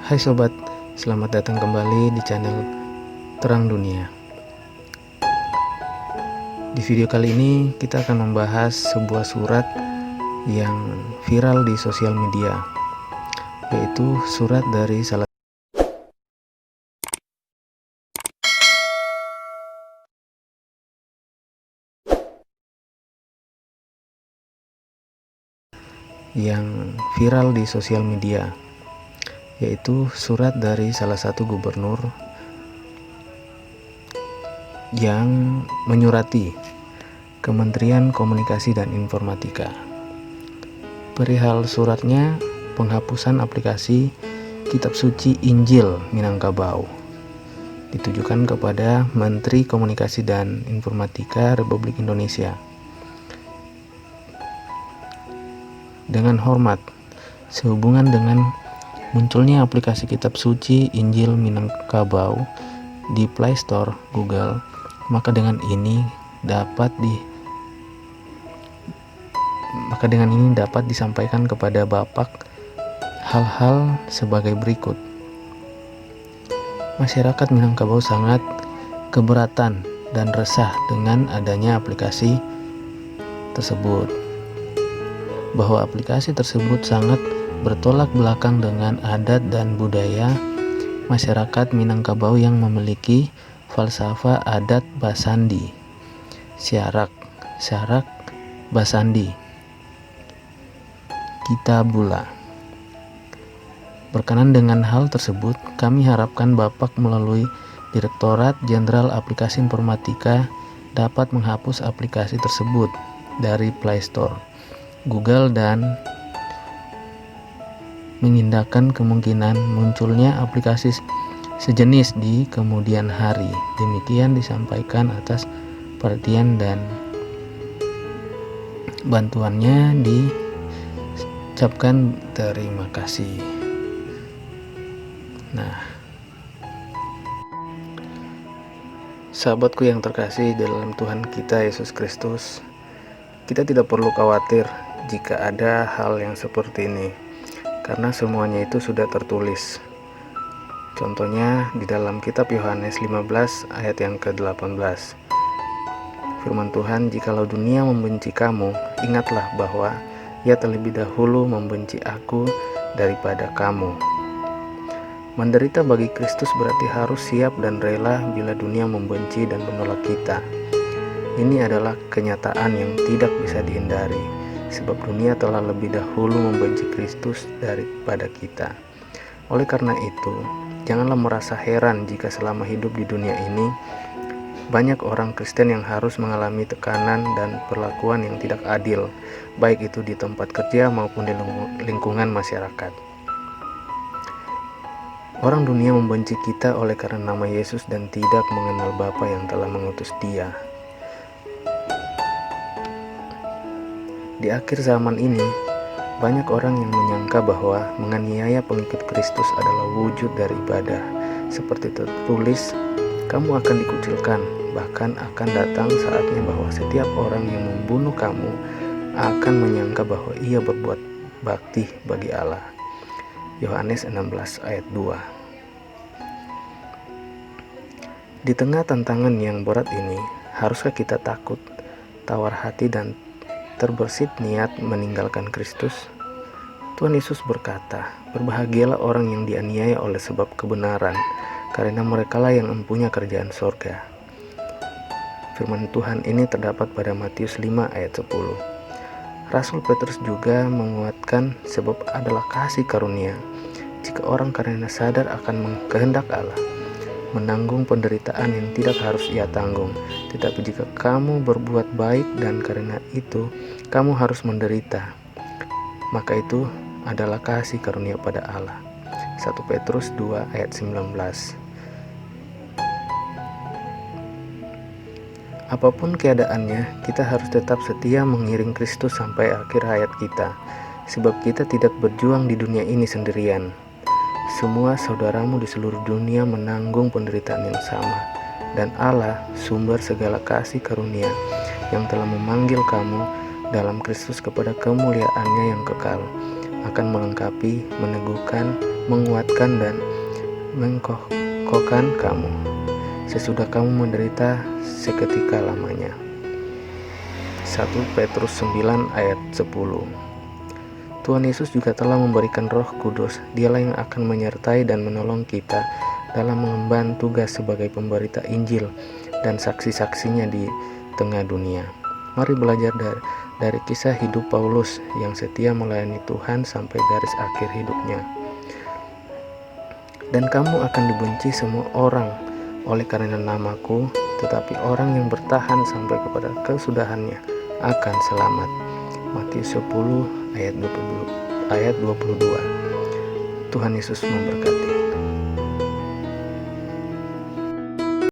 Hai sobat, selamat datang kembali di channel Terang Dunia. Di video kali ini kita akan membahas sebuah surat yang viral di sosial media, yaitu surat dari salah satu gubernur yang menyurati Kementerian Komunikasi dan Informatika. Perihal suratnya penghapusan aplikasi Kitab Suci Injil Minangkabau ditujukan kepada Menteri Komunikasi dan Informatika Republik Indonesia. Dengan hormat, sehubungan dengan munculnya aplikasi Kitab Suci Injil Minangkabau di Play Store Google, maka dengan ini dapat disampaikan kepada Bapak hal-hal sebagai berikut. Masyarakat Minangkabau sangat keberatan dan resah dengan adanya aplikasi tersebut, bahwa aplikasi tersebut sangat bertolak belakang dengan adat dan budaya masyarakat Minangkabau yang memiliki falsafah adat Basandi, syarak Basandi, Kitabula. Berkenan dengan hal tersebut, kami harapkan Bapak melalui Direktorat Jenderal Aplikasi Informatika dapat menghapus aplikasi tersebut dari Play Store Google dan mengindahkan kemungkinan munculnya aplikasi sejenis di kemudian hari. Demikian disampaikan atas perhatian dan bantuannya, diucapkan terima kasih. Nah, sahabatku yang terkasih dalam Tuhan kita Yesus Kristus, kita tidak perlu khawatir jika ada hal yang seperti ini, karena semuanya itu sudah tertulis. Contohnya di dalam kitab Yohanes 15 ayat yang ke-18. Firman Tuhan, "Jikalau dunia membenci kamu, ingatlah bahwa ia terlebih dahulu membenci aku daripada kamu." Menderita bagi Kristus berarti harus siap dan rela bila dunia membenci dan menolak kita. Ini adalah kenyataan yang tidak bisa dihindari, sebab dunia telah lebih dahulu membenci Kristus daripada kita. Oleh karena itu, janganlah merasa heran jika selama hidup di dunia ini, banyak orang Kristen yang harus mengalami tekanan dan perlakuan yang tidak adil, baik itu di tempat kerja maupun di lingkungan masyarakat. Orang dunia membenci kita oleh karena nama Yesus dan tidak mengenal Bapa yang telah mengutus Dia. Di akhir zaman ini, banyak orang yang menyangka bahwa menganiaya pengikut Kristus adalah wujud dari ibadah. Seperti tertulis, kamu akan dikucilkan, bahkan akan datang saatnya bahwa setiap orang yang membunuh kamu akan menyangka bahwa ia berbuat bakti bagi Allah. Yohanes 16 ayat 2. Di tengah tantangan yang berat ini, haruskah kita takut, tawar hati, dan terbersit niat meninggalkan Kristus? Tuhan Yesus berkata, "Berbahagialah orang yang dianiaya oleh sebab kebenaran, karena merekalah yang mempunyai kerajaan sorga." Firman Tuhan ini terdapat pada Matius 5 ayat 10. Rasul Petrus juga menguatkan sebab adalah kasih karunia jika orang karena sadar akan kehendak Allah menanggung penderitaan yang tidak harus ia tanggung. Tetapi jika kamu berbuat baik dan karena itu kamu harus menderita, maka itu adalah kasih karunia pada Allah. 1 Petrus 2 ayat 19. Apapun keadaannya, kita harus tetap setia mengiring Kristus sampai akhir hayat kita, sebab kita tidak berjuang di dunia ini sendirian. Semua saudaramu di seluruh dunia menanggung penderitaan yang sama, dan Allah, sumber segala kasih karunia, yang telah memanggil kamu dalam Kristus kepada kemuliaan-Nya yang kekal, akan melengkapi, meneguhkan, menguatkan dan mengkokohkan kamu sesudah kamu menderita seketika lamanya. 1 Petrus 9 ayat 10. Tuhan Yesus juga telah memberikan Roh Kudus. Dialah yang akan menyertai dan menolong kita dalam mengemban tugas sebagai pemberita Injil dan saksi-saksinya di tengah dunia. Mari belajar dari kisah hidup Paulus yang setia melayani Tuhan sampai garis akhir hidupnya. Dan kamu akan dibenci semua orang oleh karena namaku, tetapi orang yang bertahan sampai kepada kesudahannya akan selamat. Matius 10 ayat 22. Tuhan Yesus memberkati.